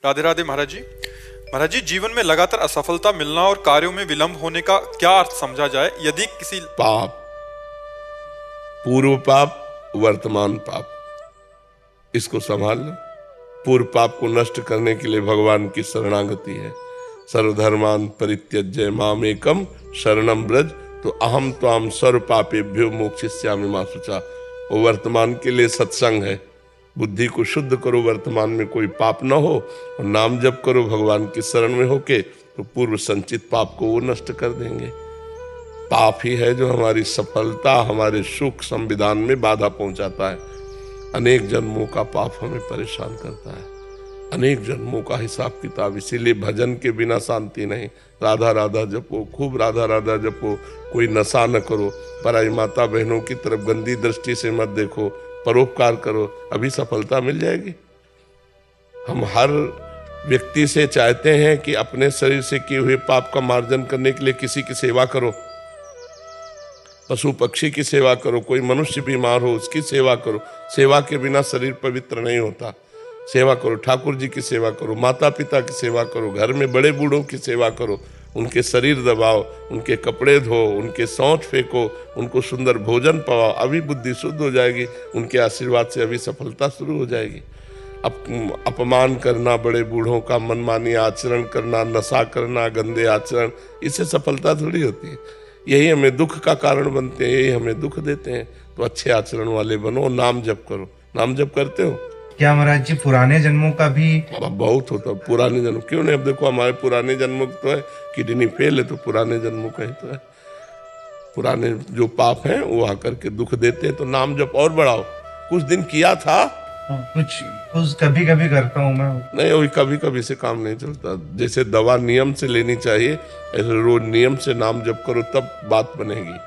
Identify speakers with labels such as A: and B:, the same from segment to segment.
A: राधे राधे महाराज जी। महाराज जी, जीवन में लगातार असफलता मिलना और कार्यों में विलंब होने का क्या अर्थ समझा जाए? यदि किसी
B: पाप, पूर्व पाप, वर्तमान पाप, इसको संभालना। पूर्व पाप को नष्ट करने के लिए भगवान की शरणागति है। सर्वधर्मान परित्यज्य माम एकम शरणम ब्रज, तो अहम त्वाम सर्व पापेभ्यो मोक्षयिष्यामि मा शुचा। वो वर्तमान के लिए सत्संग है। बुद्धि को शुद्ध करो, वर्तमान में कोई पाप न हो, और नाम जप करो भगवान की शरण में होके, तो पूर्व संचित पाप को वो नष्ट कर देंगे। पाप ही है जो हमारी सफलता, हमारे सुख संविधान में बाधा पहुंचाता है। अनेक जन्मों का पाप हमें परेशान करता है, अनेक जन्मों का हिसाब किताब। इसीलिए भजन के बिना शांति नहीं। राधा राधा जपो, खूब राधा राधा जपो, कोई नशा न करो, पराई माता बहनों की तरफ गंदी दृष्टि से मत देखो, परोपकार करो, अभी सफलता मिल जाएगी। हम हर व्यक्ति से चाहते हैं कि अपने शरीर से किए हुए पाप का मार्जन करने के लिए किसी की सेवा करो, पशु पक्षी की सेवा करो, कोई मनुष्य बीमार हो उसकी सेवा करो। सेवा के बिना शरीर पवित्र नहीं होता। सेवा करो, ठाकुर जी की सेवा करो, माता पिता की सेवा करो, घर में बड़े बूढ़ों की सेवा करो, उनके शरीर दबाओ, उनके कपड़े धो, उनके सौंठ फेंको, उनको सुंदर भोजन पवाओ, अभी बुद्धि शुद्ध हो जाएगी। उनके आशीर्वाद से अभी सफलता शुरू हो जाएगी। अपमान करना, बड़े बूढ़ों का मनमानी आचरण करना, नशा करना, गंदे आचरण, इससे सफलता थोड़ी होती है। यही हमें दुख का कारण बनते हैं, यही हमें दुख देते हैं। तो अच्छे आचरण वाले बनो, नाम जप करो। नाम जप करते हो
C: क्या महाराज जी? पुराने जन्मों का भी
B: बहुत होता। पुराने जन्म क्यों नहीं? अब देखो हमारे पुराने जन्मों तो है, किडनी फेल है तो पुराने जन्मों का ही तो है। पुराने जो पाप हैं वो आकर के दुख देते हैं। तो नाम जप और बढ़ाओ। कुछ दिन किया था,
C: कुछ कभी कभी करता हूँ मैं।
B: नहीं, वही कभी कभी से काम नहीं चलता। जैसे दवा नियम से लेनी चाहिए, ऐसे रोज नियम से नाम जप करो, तब बात बनेगी।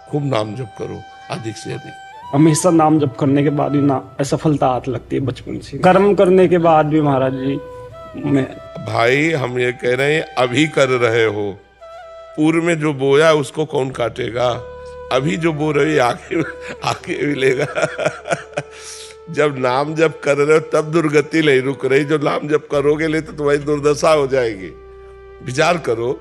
B: खूब नाम जप करो, अधिक से अधिक।
D: हमेशा नाम जप करने के बाद ही ना असफलता हाथ लगती है बचपन से। कर्म करने के बाद भी महाराज जी मैं
B: भाई, हम ये कह रहे हैं अभी कर रहे हो। पूर्व में जो बोया उसको कौन काटेगा? अभी जो बो रहे आगे मिलेगा। जब नाम जप कर रहे हो तब दुर्गति नहीं रुक रही। जो नाम जप करोगे ले तो तुम्हारी दुर्दशा हो जाएगी। विचार करो,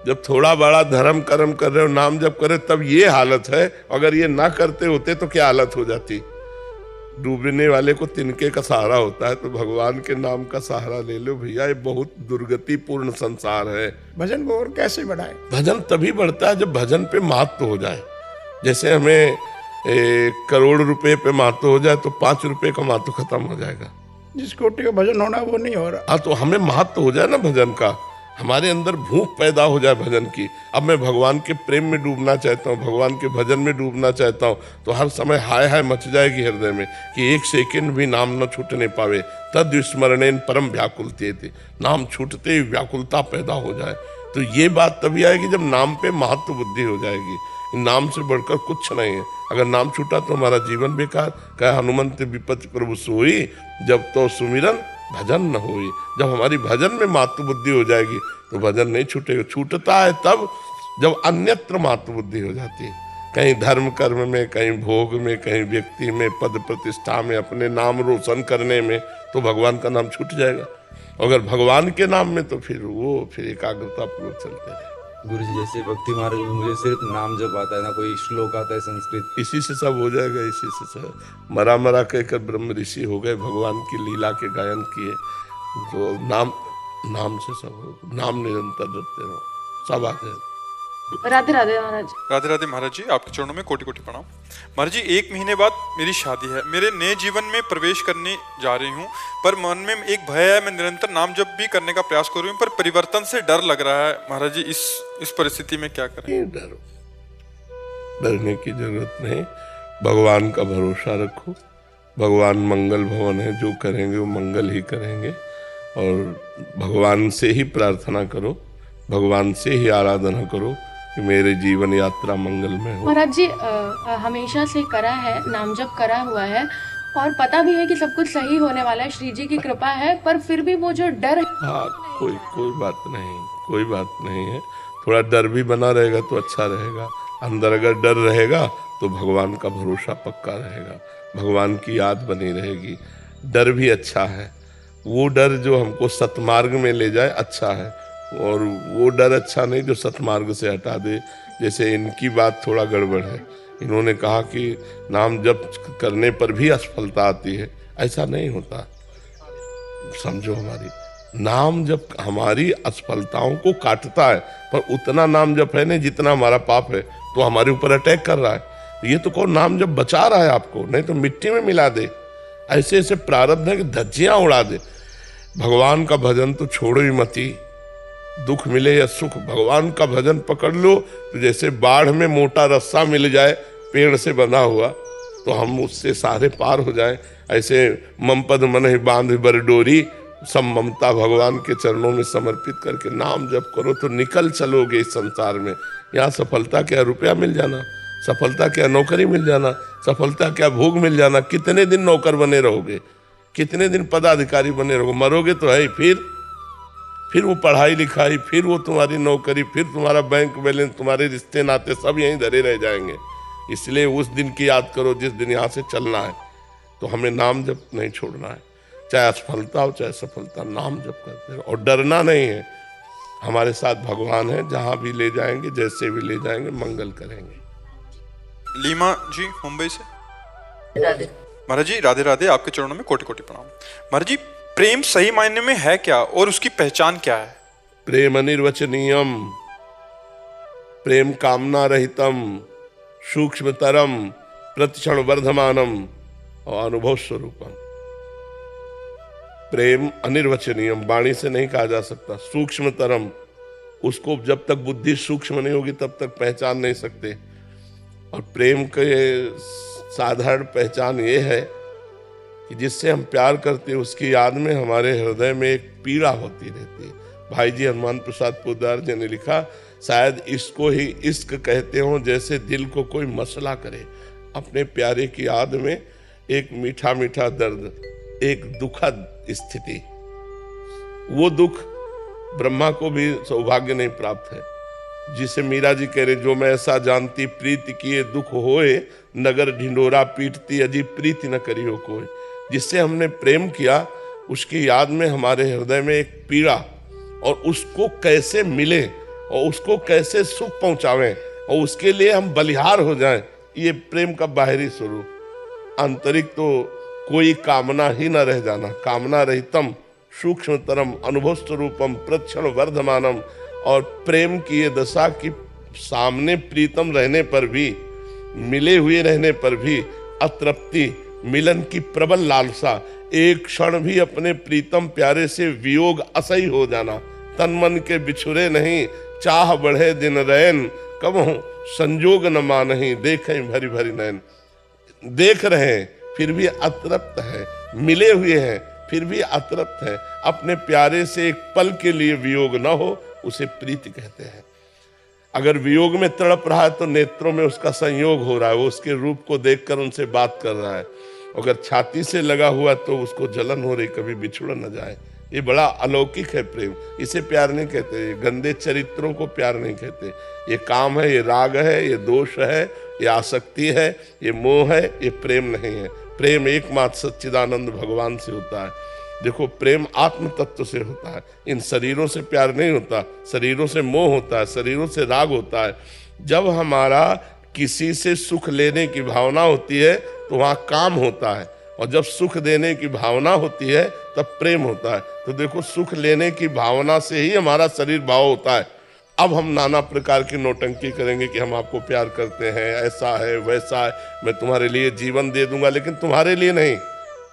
B: जब थोड़ा बड़ा धर्म कर्म कर रहे हो, नाम जप कर रहे हो, तब ये हालत है। अगर ये ना करते होते तो क्या हालत हो जाती? डूबने वाले को तिनके का सहारा होता है, तो भगवान के नाम का सहारा ले लो भैया। ये बहुत दुर्गति पूर्ण संसार है।
E: भजन को और कैसे बढ़ाए?
B: भजन तभी बढ़ता है जब भजन पे महत्व हो जाए। जैसे हमें 1 करोड़ रुपए पे महत्व हो जाए तो 5 रुपए का महत्व खत्म हो जाएगा।
E: जिस कोटि का भजन होना वो नहीं हो रहा।
B: हाँ, तो हमें महत्व हो जाए ना भजन का, हमारे अंदर भूख पैदा हो जाए भजन की। अब मैं भगवान के प्रेम में डूबना चाहता हूँ, भगवान के भजन में डूबना चाहता हूँ, तो हर समय हाय हाय मच जाएगी हृदय में कि 1 सेकंड भी नाम न छूटने पावे। तद स्मरणेन परम व्याकुलते थे। नाम छूटते ही व्याकुलता पैदा हो जाए। तो ये बात तभी आएगी जब नाम पे महत्व बुद्धि हो जाएगी। नाम से बढ़कर कुछ नहीं है। अगर नाम छूटा तो हमारा जीवन बेकार। कह हनुमंत विपत्ति प्रभु सोई, जब तो सुमिरन भजन न होई। जब हमारी भजन में मातृ बुद्धि हो जाएगी तो भजन नहीं छूटेगा। छूटता है तब जब अन्यत्र मातृ बुद्धि हो जाती है, कहीं धर्म कर्म में, कहीं भोग में, कहीं व्यक्ति में, पद प्रतिष्ठा में, अपने नाम रोशन करने में, तो भगवान का नाम छूट जाएगा। अगर भगवान के नाम में तो फिर एकाग्रता पूर्वक चलते रहे।
F: गुरु जी, जैसे भक्ति मार्ग में मुझे सिर्फ नाम जप आता है, ना कोई श्लोक आता है संस्कृत।
B: इसी से सब हो जाएगा। इसी से सब मरा मरा कहकर ब्रह्म ऋषि हो गए, भगवान की लीला के गायन किए। तो नाम से सब हो। नाम निरंतर जपते रहो, सब आ जाए।
G: राधे राधे महाराज।
A: राधे राधे महाराज जी, आपके चरणों में कोटि कोटि प्रणाम। महाराज जी, 1 महीने बाद मेरी शादी है। मेरे नए जीवन में प्रवेश करने जा रही हूँ, पर मन में एक भय है। मैं निरंतर नाम जप भी करने का प्रयास कर रही हूँ, पर परिवर्तन से डर लग रहा है। महाराज जी, इस परिस्थिति में क्या करें?
B: डरने की जरूरत नहीं। भगवान का भरोसा रखो। भगवान मंगल भवन है, जो करेंगे वो मंगल ही करेंगे। और भगवान से ही प्रार्थना करो, भगवान से ही आराधना करो कि मेरे जीवन यात्रा मंगलमय हो।
G: महाराज जी, हमेशा से करा है, नाम जप करा हुआ है, और पता भी है कि सब कुछ सही होने वाला है, श्री जी की कृपा है, पर फिर भी वो जो डर है।
B: हाँ, कोई बात नहीं, कोई बात नहीं है। थोड़ा डर भी बना रहेगा तो अच्छा रहेगा। अंदर अगर डर रहेगा तो भगवान का भरोसा पक्का रहेगा, भगवान की याद बनी रहेगी। डर भी अच्छा है। वो डर जो हमको सतमार्ग में ले जाए अच्छा है, और वो डर अच्छा नहीं जो सतमार्ग से हटा दे। जैसे इनकी बात थोड़ा गड़बड़ है, इन्होंने कहा कि नाम जप करने पर भी असफलता आती है, ऐसा नहीं होता। समझो, हमारी नाम जप हमारी असफलताओं को काटता है, पर उतना नाम जप है नहीं जितना हमारा पाप है, तो हमारे ऊपर अटैक कर रहा है। ये तो कौन नाम जप बचा रहा है आपको, नहीं तो मिट्टी में मिला दे। ऐसे ऐसे प्रारब्ध है कि धज्जियां उड़ा दे। भगवान का भजन तो छोड़ो ही मती, दुख मिले या सुख भगवान का भजन पकड़ लो तो जैसे बाढ़ में मोटा रस्सा मिल जाए पेड़ से बंधा हुआ, तो हम उससे सारे पार हो जाएं। ऐसे मम पद मन ही बांध बर डोरी, सब ममता भगवान के चरणों में समर्पित करके नाम जप करो तो निकल चलोगे इस संसार में। यहाँ सफलता क्या रुपया मिल जाना, सफलता क्या नौकरी मिल जाना, सफलता क्या भोग मिल जाना। कितने दिन नौकर बने रहोगे, कितने दिन पदाधिकारी बने रहोगे, मरोगे तो है ही। फिर वो पढ़ाई लिखाई, फिर वो तुम्हारी नौकरी, फिर तुम्हारा बैंक बैलेंस, तुम्हारे रिश्ते नाते सब यहीं धरे रह जाएंगे। इसलिए उस दिन की याद करो जिस दिन यहाँ से चलना है। तो हमें नाम जप नहीं छोड़ना है, चाहे असफलता हो चाहे सफलता, नाम जप करते रहो। और डरना नहीं है, हमारे साथ भगवान है, जहाँ भी ले जाएंगे जैसे भी ले जाएंगे मंगल करेंगे।
A: लीमा जी मुंबई से। महाराज जी राधे राधे, आपके चरणों में कोटि कोटि प्रणाम। महाराज जी, प्रेम सही मायने में है क्या और उसकी पहचान क्या है?
B: प्रेम अनिर्वचनीयम, प्रेम कामना रहितम, सूक्ष्मतरम, प्रतिक्षण वर्धमानम और अनुभव स्वरूपम। प्रेम अनिर्वचनीयम, वाणी से नहीं कहा जा सकता। सूक्ष्मतरम, उसको जब तक बुद्धि सूक्ष्म नहीं होगी तब तक पहचान नहीं सकते। और प्रेम के साधारण पहचान ये है कि जिससे हम प्यार करते हैं उसकी याद में हमारे हृदय में एक पीड़ा होती रहती है। भाई जी हनुमान प्रसाद पोद्दार जी ने लिखा, शायद इसको ही इश्क कहते हो, जैसे दिल को कोई मसला करे। अपने प्यारे की याद में एक मीठा मीठा दर्द, एक दुखद स्थिति। वो दुख ब्रह्मा को भी सौभाग्य नहीं प्राप्त है, जिसे मीरा जी कह रहे, जो मैं ऐसा जानती प्रीति किए दुख होए, नगर ढिंडोरा पीटती अजीब प्रीति न करी हो कोई। जिससे हमने प्रेम किया उसकी याद में हमारे हृदय में एक पीड़ा, और उसको कैसे मिले और उसको कैसे सुख पहुंचावें और उसके लिए हम बलिहार हो जाएं, ये प्रेम का बाहरी स्वरूप। आंतरिक तो कोई कामना ही न रह जाना। कामना रहितम, सूक्ष्मतरम, अनुभव स्वरूपम, प्रतिक्षण वर्धमानम। और प्रेम की ये दशा कि सामने प्रीतम रहने पर भी, मिले हुए रहने पर भी अतृप्ति, मिलन की प्रबल लालसा, एक क्षण भी अपने प्रीतम प्यारे से वियोग असही हो जाना। तन मन के बिछुरे नहीं, चाह बढ़े दिन रैन, कबहू संजोग न मानही, देखें भरी भरी नैन। देख रहे हैं फिर भी अतृप्त है, मिले हुए हैं फिर भी अतृप्त है। अपने प्यारे से एक पल के लिए वियोग न हो उसे प्रीति कहते हैं। अगर वियोग में तड़प रहा है तो नेत्रों में उसका संयोग हो रहा है, वो उसके रूप को देखकर उनसे बात कर रहा है। अगर छाती से लगा हुआ तो उसको जलन हो रही, कभी बिछुड़ न जाए। ये बड़ा अलौकिक है प्रेम, इसे प्यार नहीं कहते। गंदे चरित्रों को प्यार नहीं कहते। ये काम है, ये राग है, ये दोष है, ये आसक्ति है, ये मोह है, ये प्रेम नहीं है। प्रेम एकमात्र सच्चिदानंद भगवान से होता है। देखो, प्रेम आत्म तत्व से होता है। इन शरीरों से प्यार नहीं होता, शरीरों से मोह होता है, शरीरों से राग होता है। जब हमारा किसी से सुख लेने की भावना होती है तो वहाँ काम होता है, और जब सुख देने की भावना होती है तब प्रेम होता है। तो देखो, सुख लेने की भावना से ही हमारा शरीर भाव होता है। अब हम नाना प्रकार की नौटंकी करेंगे कि हम आपको प्यार करते हैं, ऐसा है वैसा है, मैं तुम्हारे लिए जीवन दे दूंगा, लेकिन तुम्हारे लिए नहीं,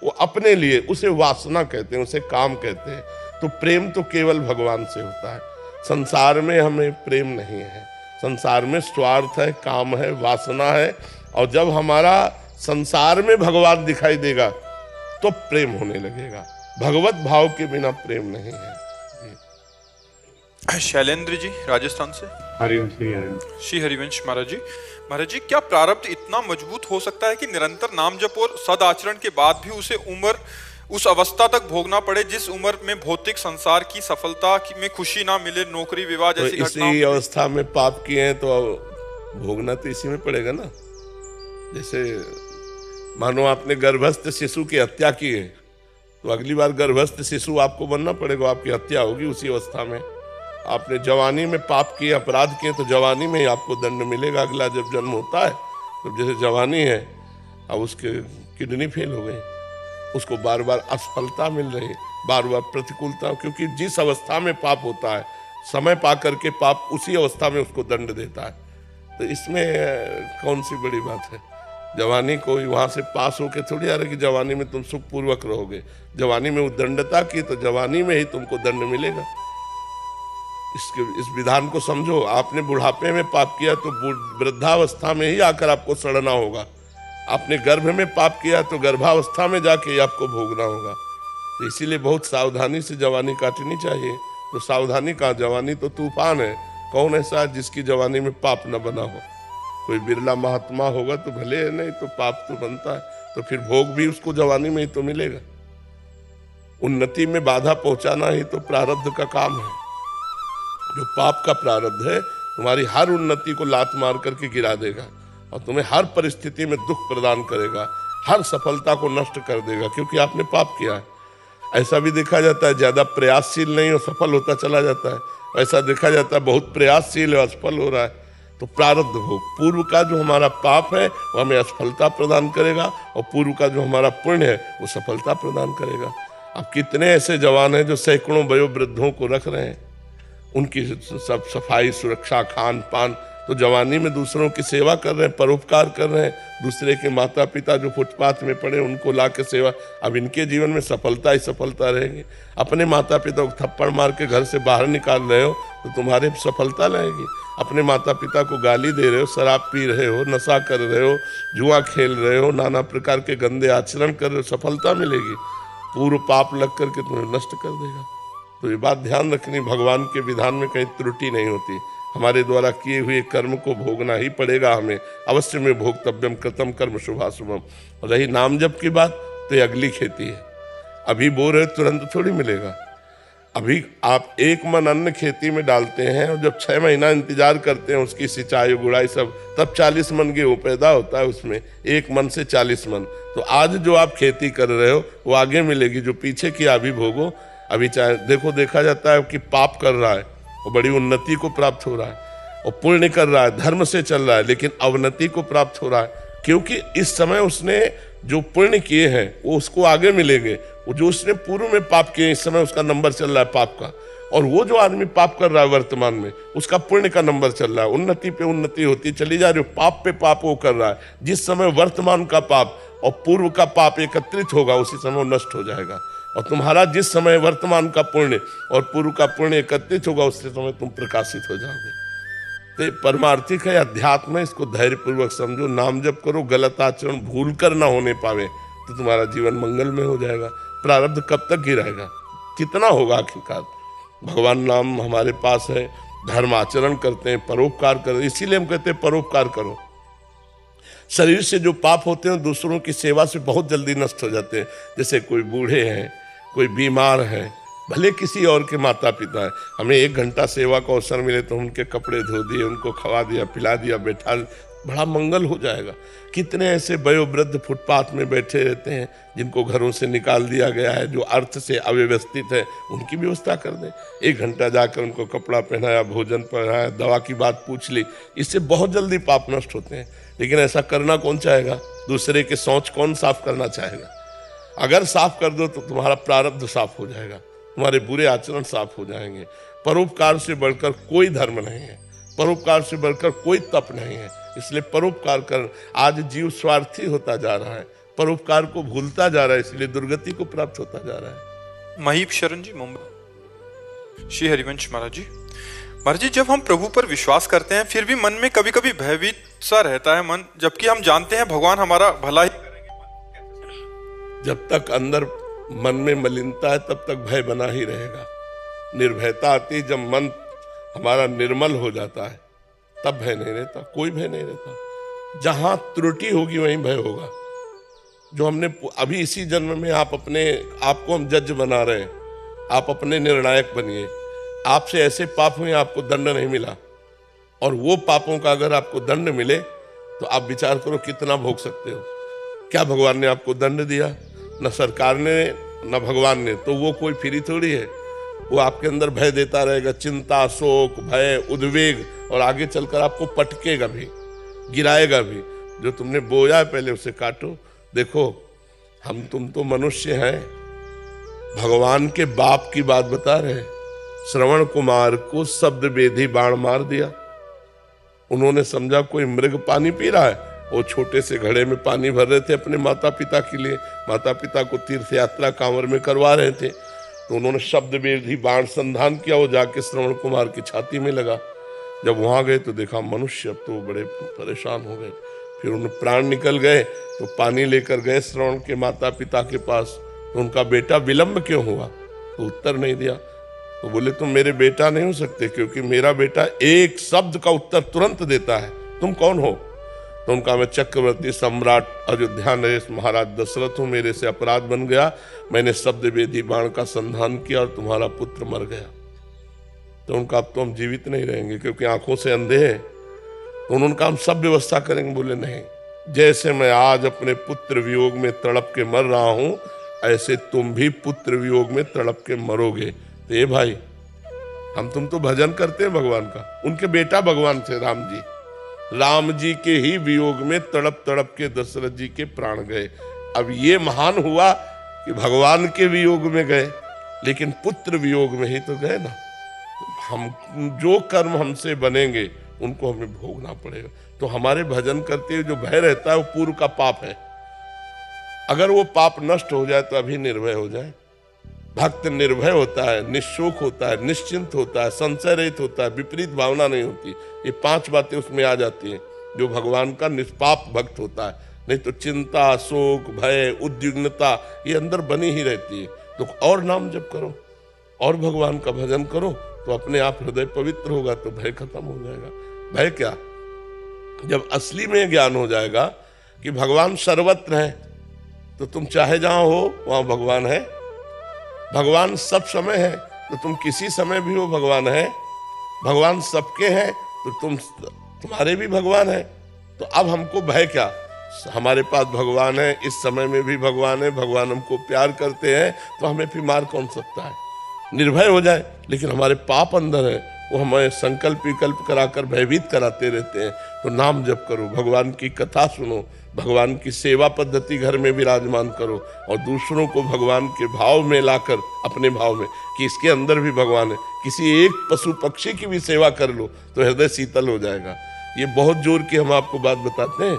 B: वो अपने लिए। उसे वासना कहते हैं, उसे काम कहते हैं। तो प्रेम तो केवल भगवान से होता है। संसार में हमें प्रेम नहीं है। संसार में स्वार्थ है, काम है, वासना है। और जब हमारा संसार में भगवान दिखाई देगा तो प्रेम होने लगेगा। भगवत भाव के बिना प्रेम नहीं है।
A: शैलेंद्र जी राजस्थान से।
F: हरिवंश श्री हरिवंश।
A: श्री हरिवंश महाराज जी। महाराज जी, क्या प्रारब्ध इतना मजबूत हो सकता है कि निरंतर नाम जप और सदाचरण के बाद भी उसे उम्र उस अवस्था तक भोगना पड़े जिस उम्र में भौतिक संसार की सफलता में खुशी ना मिले, नौकरी विवाह जैसी घटनाओं?
B: इसी अवस्था में पाप किए हैं तो भोगना तो इसी में पड़ेगा ना। जैसे मानो आपने गर्भस्थ शिशु की हत्या की है तो अगली बार गर्भस्थ शिशु आपको बनना पड़ेगा, आपकी हत्या होगी उसी अवस्था में। आपने जवानी में पाप किए, अपराध किए, तो जवानी में ही आपको दंड मिलेगा। अगला जब जन्म होता है तो जैसे जवानी है, अब उसके किडनी फेल हो गई, उसको बार बार असफलता मिल रही, बार बार प्रतिकूलता, क्योंकि जिस अवस्था में पाप होता है समय पा करके पाप उसी अवस्था में उसको दंड देता है। तो इसमें कौन सी बड़ी बात है? जवानी को वहाँ से पास होके थोड़ी आ रहा कि जवानी में तुम सुखपूर्वक रहोगे। जवानी में उद्दंडता की तो जवानी में ही तुमको दंड मिलेगा। इस विधान को समझो। आपने बुढ़ापे में पाप किया तो वृद्धावस्था में ही आकर आपको सड़ना होगा। आपने गर्भ में पाप किया तो गर्भावस्था में जाके आपको भोगना होगा। तो इसीलिए बहुत सावधानी से जवानी काटनी चाहिए। तो सावधानी कहाँ, जवानी तो तूफान है। कौन ऐसा है जिसकी जवानी में पाप न बना हो? कोई बिरला महात्मा होगा तो भले है, नहीं तो पाप तो बनता है। तो फिर भोग भी उसको जवानी में ही तो मिलेगा। उन्नति में बाधा पहुंचाना ही तो प्रारब्ध का काम है। जो पाप का प्रारब्ध है तुम्हारी हर उन्नति को लात मार करके गिरा देगा और तुम्हें हर परिस्थिति में दुख प्रदान करेगा, हर सफलता को नष्ट कर देगा, क्योंकि आपने पाप किया है। ऐसा भी देखा जाता है ज्यादा प्रयासशील नहीं और सफल होता चला जाता है। ऐसा देखा जाता है बहुत प्रयासशील है, असफल हो रहा है। तो प्रारब्ध भोग, पूर्व का जो हमारा पाप है वो हमें असफलता प्रदान करेगा और पूर्व का जो हमारा पुण्य है वो सफलता प्रदान करेगा। अब कितने ऐसे जवान हैं जो सैकड़ों वयोवृद्धों को रख रहे हैं, उनकी सब सफाई, सुरक्षा, खान पान, तो जवानी में दूसरों की सेवा कर रहे हैं, परोपकार कर रहे हैं। दूसरे के माता पिता जो फुटपाथ में पड़े उनको ला के सेवा। अब इनके जीवन में सफलता ही सफलता रहेगी। अपने माता पिता को थप्पड़ मार के घर से बाहर निकाल रहे हो तो तुम्हारे सफलता रहेगी। अपने माता पिता को गाली दे रहे हो, शराब पी रहे हो, नशा कर रहे हो, जुआ खेल रहे हो, नाना प्रकार के गंदे आचरण कर रहे हो, सफलता मिलेगी। पूर्व पाप लग करके तुम्हें नष्ट कर देगा। तो ये बात ध्यान रखनी, भगवान के विधान में कहीं त्रुटि नहीं होती। हमारे द्वारा किए हुए कर्म को भोगना ही पड़ेगा हमें। अवश्य में भोक्तव्यम कृतम कर्म शुभाशुभम। रही नाम जप की बात तो ये अगली खेती है। अभी बो रहे तुरंत थोड़ी मिलेगा। अभी आप एक मन अन्न खेती में डालते हैं और जब 6 महीना इंतजार करते हैं उसकी सिंचाई गुड़ाई सब, तब 40 मन गेहूँ पैदा होता है उसमें, 1 मन से 40 मन। तो आज जो आप खेती कर रहे हो वो आगे मिलेगी, जो पीछे की अभी भोगो। अभी चाहे देखो, देखा जाता है कि पाप कर रहा है वो बड़ी उन्नति को प्राप्त हो रहा है, और पुण्य कर रहा है धर्म से चल रहा है लेकिन अवनति को प्राप्त हो रहा है, क्योंकि इस समय उसने जो पुण्य किए हैं वो उसको आगे मिलेंगे। वो जो उसने पूर्व में पाप किए इस समय उसका नंबर चल रहा है पाप का, और वो जो आदमी पाप कर रहा है वर्तमान में उसका पुण्य का नंबर चल रहा है। उन्नति पे उन्नति होती चली जा रही है, पाप पे पाप वो कर रहा है। जिस समय वर्तमान का पाप और पूर्व का पाप एकत्रित होगा उसी समय वो नष्ट हो जाएगा, और तुम्हारा जिस समय वर्तमान का पुण्य और पूर्व का पुण्य एकत्रित होगा उसी समय तुम प्रकाशित हो जाओगे। तो परमार्थिक है अध्यात्म है, इसको धैर्यपूर्वक समझो। नाम जप करो, गलत आचरण भूल कर ना होने पावे तो तुम्हारा जीवन मंगल में हो जाएगा। प्रारब्ध कब तक गिराएगा, कितना होगा आखिरकार। भगवान नाम हमारे पास है, धर्म आचरण करते हैं, परोपकार करते हैं, इसीलिए हम कहते हैं परोपकार करो। शरीर से जो पाप होते हैं दूसरों की सेवा से बहुत जल्दी नष्ट हो जाते हैं। जैसे कोई बूढ़े हैं, कोई बीमार है, भले किसी और के माता पिता है, हमें 1 घंटा सेवा का अवसर मिले तो उनके कपड़े धो दिए, उनको खवा दिया, पिला दिया, बैठा, बड़ा मंगल हो जाएगा। कितने ऐसे वयोवृद्ध फुटपाथ में बैठे रहते हैं जिनको घरों से निकाल दिया गया है, जो अर्थ से अव्यवस्थित है, उनकी व्यवस्था कर दें। 1 घंटा जाकर उनको कपड़ा पहनाया, भोजन पहनाया, दवा की बात पूछ ली, इससे बहुत जल्दी पाप नष्ट होते हैं। लेकिन ऐसा करना कौन चाहेगा? दूसरे के शौच कौन साफ करना चाहेगा? अगर साफ कर दो तो तुम्हारा प्रारब्ध साफ हो जाएगा, तुम्हारे बुरे आचरण साफ हो जाएंगे। परोपकार से बढ़कर कोई धर्म नहीं है, परोपकार से बढ़कर कोई तप नहीं है। इसलिए परोपकार कर। आज जीव स्वार्थी होता जा रहा है, परोपकार को भूलता जा रहा है, इसलिए दुर्गति को प्राप्त होता जा रहा है।
A: महीप शरण जी, मुंबई। श्री हरिवंश महाराज जी, महाराज जी, जब हम प्रभु पर विश्वास करते हैं फिर भी मन में कभी कभी भयभीत सा रहता है मन, जबकि हम जानते हैं भगवान हमारा भला ही करेंगे।
B: जब तक अंदर मन में मलिनता है तब तक भय बना ही रहेगा। निर्भयता आती है जब मन हमारा निर्मल हो जाता है, तब भय नहीं रहता, कोई भय नहीं रहता। जहां त्रुटि होगी वहीं भय होगा। जो हमने अभी इसी जन्म में आपको हम जज बना रहे हैं, आप अपने निर्णायक बनिए। आपसे ऐसे पाप हुए आपको दंड नहीं मिला, और वो पापों का अगर आपको दंड मिले तो आप विचार करो कितना भोग सकते हो। क्या भगवान ने आपको दंड दिया? न सरकार ने न भगवान ने, तो वो कोई फ्री थोड़ी है। वो आपके अंदर भय देता रहेगा, चिंता, शोक, भय, उद्वेग, और आगे चलकर आपको पटकेगा भी, गिराएगा भी। जो तुमने बोया है पहले उसे काटो। देखो तुम तो मनुष्य हैं, भगवान के बाप की बात बता रहे हैं। श्रवण कुमार को शब्द वेदी बाण मार दिया। उन्होंने समझा कोई मृग पानी पी रहा है। वो छोटे से घड़े में पानी भर रहे थे अपने माता पिता के लिए। माता पिता को तीर्थ यात्रा कांवर में करवा रहे थे, तो उन्होंने शब्द वेदी बाण संधान किया। वो जाके श्रवण कुमार की छाती में लगा। जब वहां गए तो देखा मनुष्य, अब तो बड़े परेशान हो गए। फिर उन्हें प्राण निकल गए तो पानी लेकर गए श्रवण के माता पिता के पास। तो उनका बेटा विलंब क्यों हुआ, तो उत्तर नहीं दिया। तो बोले तुम मेरे बेटा नहीं हो सकते, क्योंकि मेरा बेटा एक शब्द का उत्तर तुरंत देता है। तुम कौन हो? तो उनका मैं चक्रवर्ती सम्राट अयोध्या नरेश महाराज दशरथ हूं। मेरे से अपराध बन गया, मैंने शब्द वेदी बाण का संधान किया और तुम्हारा पुत्र मर गया। तो उनका अब तो हम जीवित नहीं रहेंगे, क्योंकि आंखों से अंधे हैं। तो उन्होंने कहा हम सब व्यवस्था करेंगे। बोले नहीं, जैसे मैं आज अपने पुत्र वियोग में तड़प के मर रहा हूं, ऐसे तुम भी पुत्र वियोग में तड़प के मरोगे। तो ये भाई, तुम तो भजन करते हैं भगवान का। उनके बेटा भगवान थे राम जी। राम जी के ही वियोग में तड़प तड़प के दशरथ जी के प्राण गए। अब ये महान हुआ कि भगवान के वियोग में गए, लेकिन पुत्र वियोग में ही तो गए ना। हम जो कर्म हमसे बनेंगे उनको हमें भोगना पड़ेगा। तो हमारे भजन करते हुए जो भय रहता है वो पूर्व का पाप है। अगर वो पाप नष्ट हो जाए तो अभी निर्भय हो जाए। भक्त निर्भय होता है, निशोक होता है, निश्चिंत होता है, संशय रहित होता है, विपरीत भावना नहीं होती। ये 5 बातें उसमें आ जाती हैं जो भगवान का निष्पाप भक्त होता है। नहीं तो चिंता, शोक, भय, उद्विग्नता ये अंदर बनी ही रहती है। तो और नाम जप करो और भगवान का भजन करो, तो अपने आप हृदय पवित्र होगा, तो भय खत्म हो जाएगा। भय क्या, जब असली में ज्ञान हो जाएगा कि भगवान सर्वत्र है, तो तुम चाहे जहां हो वहां भगवान है। भगवान सब समय है, तो तुम किसी समय भी हो भगवान है। भगवान सबके हैं, तो तुम्हारे भी भगवान है। तो अब हमको भय क्या, हमारे पास भगवान है, इस समय में भी भगवान है, भगवान हमको प्यार करते हैं, तो हमें फिर मार कौन सकता है। निर्भय हो जाए, लेकिन हमारे पाप अंदर है, वो हमें संकल्प विकल्प कराकर भयभीत कराते रहते हैं। तो नाम जप करो, भगवान की कथा सुनो, भगवान की सेवा पद्धति घर में विराजमान करो, और दूसरों को भगवान के भाव में लाकर अपने भाव में कि इसके अंदर भी भगवान है। किसी एक पशु पक्षी की भी सेवा कर लो तो हृदय शीतल हो जाएगा। ये बहुत जोर की हम आपको बात बताते हैं।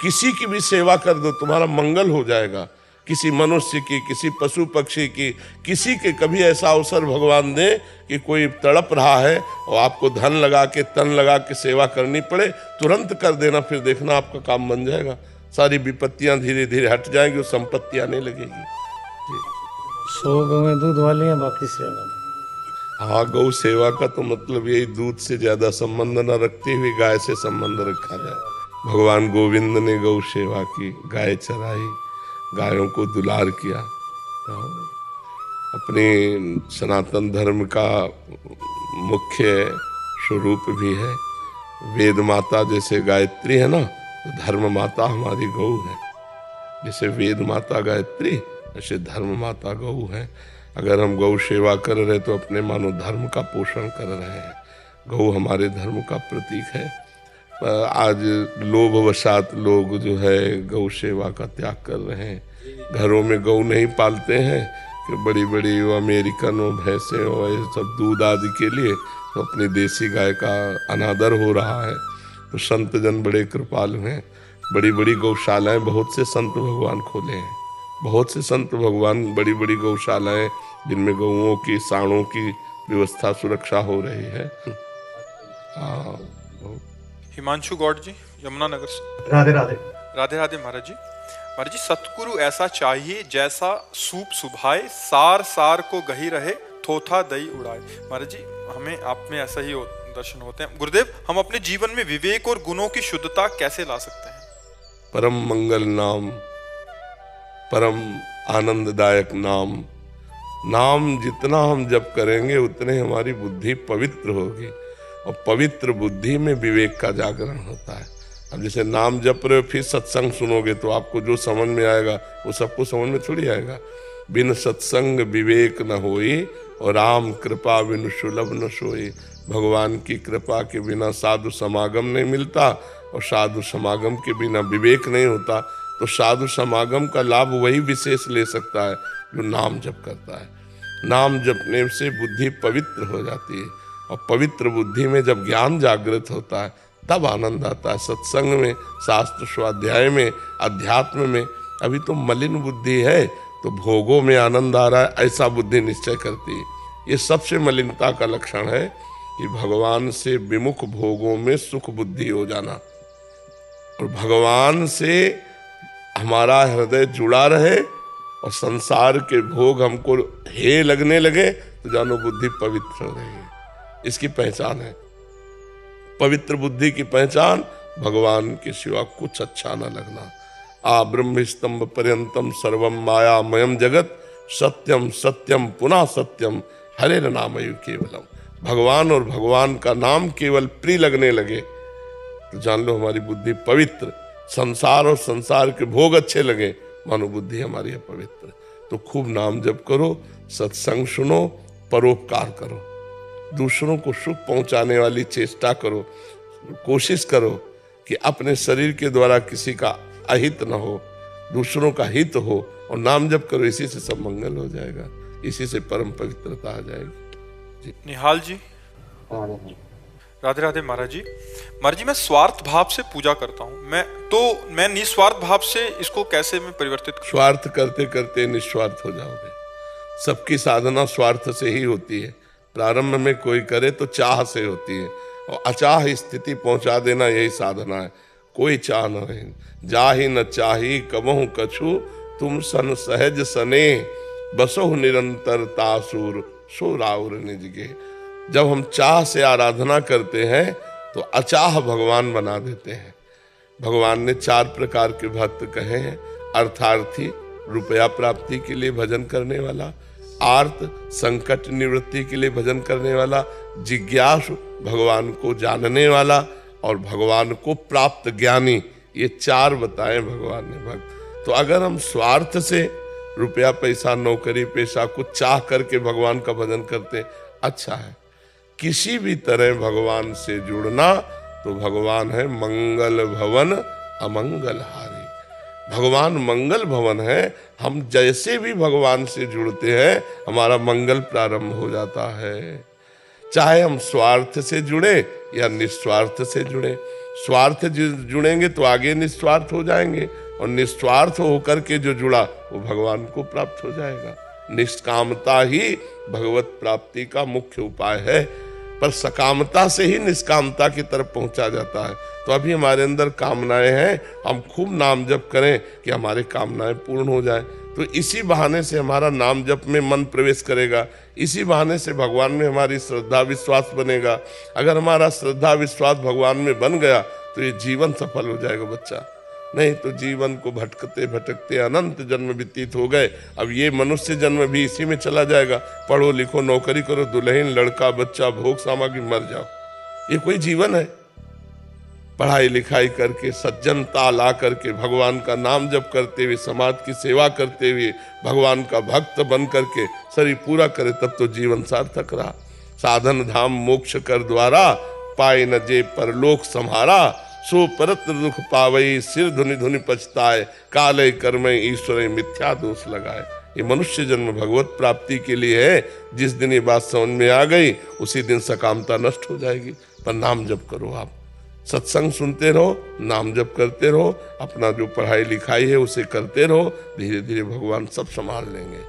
B: किसी की भी सेवा कर दो, तुम्हारा मंगल हो जाएगा। किसी मनुष्य की, किसी पशु पक्षी की, किसी के कभी ऐसा अवसर भगवान दे कि कोई तड़प रहा है और आपको धन लगा के, तन लगा के सेवा करनी पड़े, तुरंत कर देना। फिर देखना आपका काम बन जाएगा। सारी विपत्तियां धीरे धीरे हट जाएंगी और संपत्ति आने लगेगी।
H: 100 गौएं दूध वाली हैं, बाकी सेवा।
B: हाँ, गौ सेवा का तो मतलब यही, दूध से ज्यादा संबंध न रखते हुए गाय से संबंध रखा जाए। भगवान गोविंद ने गौ सेवा की, गाय चराई, गायों को दुलार किया। अपने सनातन धर्म का मुख्य स्वरूप भी है। वेद माता जैसे गायत्री है ना, तो धर्म माता हमारी गौ है। जैसे वेद माता गायत्री, ऐसे धर्म माता गौ है। अगर हम गौ सेवा कर रहे तो अपने मानो धर्म का पोषण कर रहे हैं। गौ हमारे धर्म का प्रतीक है। आज लोभवशात लोग जो है गौ सेवा का त्याग कर रहे हैं। घरों में गौ नहीं पालते हैं कि बड़ी बड़ी अमेरिकन हो, भैंसें हो, ये सब दूध आदि के लिए, तो अपनी देसी गाय का अनादर हो रहा है। तो संत जन बड़े कृपालु हैं। बड़ी बड़ी गौशालाएं बहुत से संत भगवान खोले हैं। बहुत से संत भगवान बड़ी बड़ी गौशालाएं जिनमें गौओं की, साँड़ों की व्यवस्था, सुरक्षा हो रही है।
A: हिमांशु गौड़ जी, यमुनानगर से।
C: राधे राधे।
A: राधे राधे महाराज जी। महाराज जी, सतगुरु ऐसा चाहिए जैसा सूप सुभाए, सार सार को गही रहे, थोथा दही उड़ाए। महाराज जी, हमें आप में ऐसा ही दर्शन होते हैं। गुरुदेव, हम अपने जीवन में विवेक और गुणों की शुद्धता कैसे ला सकते हैं?
B: परम मंगल नाम, परम आनंददायक नाम। नाम जितना हम जप करेंगे उतने हमारी बुद्धि पवित्र होगी, और पवित्र बुद्धि में विवेक का जागरण होता है। अब जैसे नाम जप रहे हो, फिर सत्संग सुनोगे तो आपको जो समझ में आएगा वो सबको समझ में थोड़ी आएगा। बिन सत्संग विवेक न होई, और राम कृपा बिन सुलभ न सोई। भगवान की कृपा के बिना साधु समागम नहीं मिलता, और साधु समागम के बिना विवेक नहीं होता। तो साधु समागम का लाभ वही विशेष ले सकता है जो नाम जप करता है। नाम जपने से बुद्धि पवित्र हो जाती है, और पवित्र बुद्धि में जब ज्ञान जागृत होता है तब आनंद आता है। सत्संग में, शास्त्र स्वाध्याय में, अध्यात्म में। अभी तो मलिन बुद्धि है तो भोगों में आनंद आ रहा है, ऐसा बुद्धि निश्चय करती है। ये सबसे मलिनता का लक्षण है कि भगवान से विमुख भोगों में सुख बुद्धि हो जाना। और भगवान से हमारा हृदय जुड़ा रहे और संसार के भोग हमको हे लगने लगे तो जानो बुद्धि पवित्र हो रही है। इसकी पहचान है। पवित्र बुद्धि की पहचान भगवान के सिवा कुछ अच्छा न लगना। आ ब्रह्म स्तंभ पर्यंतम सर्वम मायामयम जगत, सत्यम सत्यम पुनः सत्यम, हरे नामयु केवलम। भगवान और भगवान का नाम केवल प्रिय लगने लगे तो जान लो हमारी बुद्धि पवित्र। संसार और संसार के भोग अच्छे लगे, मानो बुद्धि हमारी है पवित्र। तो खूब नाम जप करो, सत्संग सुनो, परोपकार करो, दूसरों को सुख पहुंचाने वाली चेष्टा करो। कोशिश करो कि अपने शरीर के द्वारा किसी का अहित न हो, दूसरों का हित हो, और नाम जप करो। इसी से सब मंगल हो जाएगा, इसी से परम पवित्रता आ जाएगी।
A: निहाल जी, राधे राधे महाराज जी। महाराज जी, मैं स्वार्थ भाव से पूजा करता हूँ, मैं निस्वार्थ भाव से इसको कैसे मैं परिवर्तित करूं?
B: स्वार्थ करते करते निस्वार्थ हो जाओगे। सबकी साधना स्वार्थ से ही होती है। प्रारंभ में कोई करे तो चाह से होती है, और अचाह स्थिति पहुंचा देना यही साधना है। कोई चाह न रहे, जाहि न चाही कबहु कछु, तुम सन सहज सने, बसोह निरंतर तासुर, सो राउर निज गे। जब हम चाह से आराधना करते हैं तो अचाह भगवान बना देते हैं। भगवान ने 4 प्रकार के भक्त कहे हैं। अर्थार्थी, रुपया प्राप्ति के लिए भजन करने वाला। आर्त, संकट निवृत्ति के लिए भजन करने वाला। जिज्ञासु, भगवान को जानने वाला। और भगवान को प्राप्त ज्ञानी। ये 4 बताए भगवान ने भक्त। तो अगर हम स्वार्थ से रुपया पैसा नौकरी पेशा कुछ चाह करके भगवान का भजन करते, अच्छा है। किसी भी तरह भगवान से जुड़ना तो भगवान है मंगल भवन अमंगल हारी। भगवान मंगल भवन है। हम जैसे भी भगवान से जुड़ते हैं हमारा मंगल प्रारंभ हो जाता है। चाहे हम स्वार्थ से जुड़े या निस्वार्थ से जुड़े। स्वार्थ जुड़ेंगे तो आगे निस्वार्थ हो जाएंगे, और निस्वार्थ होकर के जो जुड़ा वो भगवान को प्राप्त हो जाएगा। निष्कामता ही भगवत प्राप्ति का मुख्य उपाय है, पर सकामता से ही निष्कामता की तरफ पहुंचा जाता है। तो अभी हमारे अंदर कामनाएं हैं, हम खूब नाम जप करें कि हमारे कामनाएं पूर्ण हो जाए। तो इसी बहाने से हमारा नाम जप में मन प्रवेश करेगा, इसी बहाने से भगवान में हमारी श्रद्धा विश्वास बनेगा। अगर हमारा श्रद्धा विश्वास भगवान में बन गया तो ये जीवन सफल हो जाएगा बच्चा। नहीं तो जीवन को भटकते भटकते अनंत जन्म व्यतीत हो गए। अब ये मनुष्य जन्म भी इसी में चला जाएगा। पढ़ो लिखो नौकरी करो, दुल्हन लड़का बच्चा भोग सामग्री, मर जाओ। ये कोई जीवन है? पढ़ाई लिखाई करके सज्जनता ला करके भगवान का नाम जप करते हुए समाज की सेवा करते हुए भगवान का भक्त बन करके शरीर पूरा करे तब तो जीवन सार्थक रहा। साधन धाम मोक्ष कर द्वारा, पाए न जे परलोक सम्हारा, सो परत दुख पावई, सिर धुनि धुनि पछताए, काले कर्म ईश्वर मिथ्या दोष लगाए। ये मनुष्य जन्म भगवत प्राप्ति के लिए है। जिस दिन ये बात समझ में आ गई उसी दिन सकामता नष्ट हो जाएगी। पर नाम जप करो, आप सत्संग सुनते रहो, नाम जप करते रहो, अपना जो पढ़ाई लिखाई है उसे करते रहो। धीरे धीरे भगवान सब संभाल लेंगे।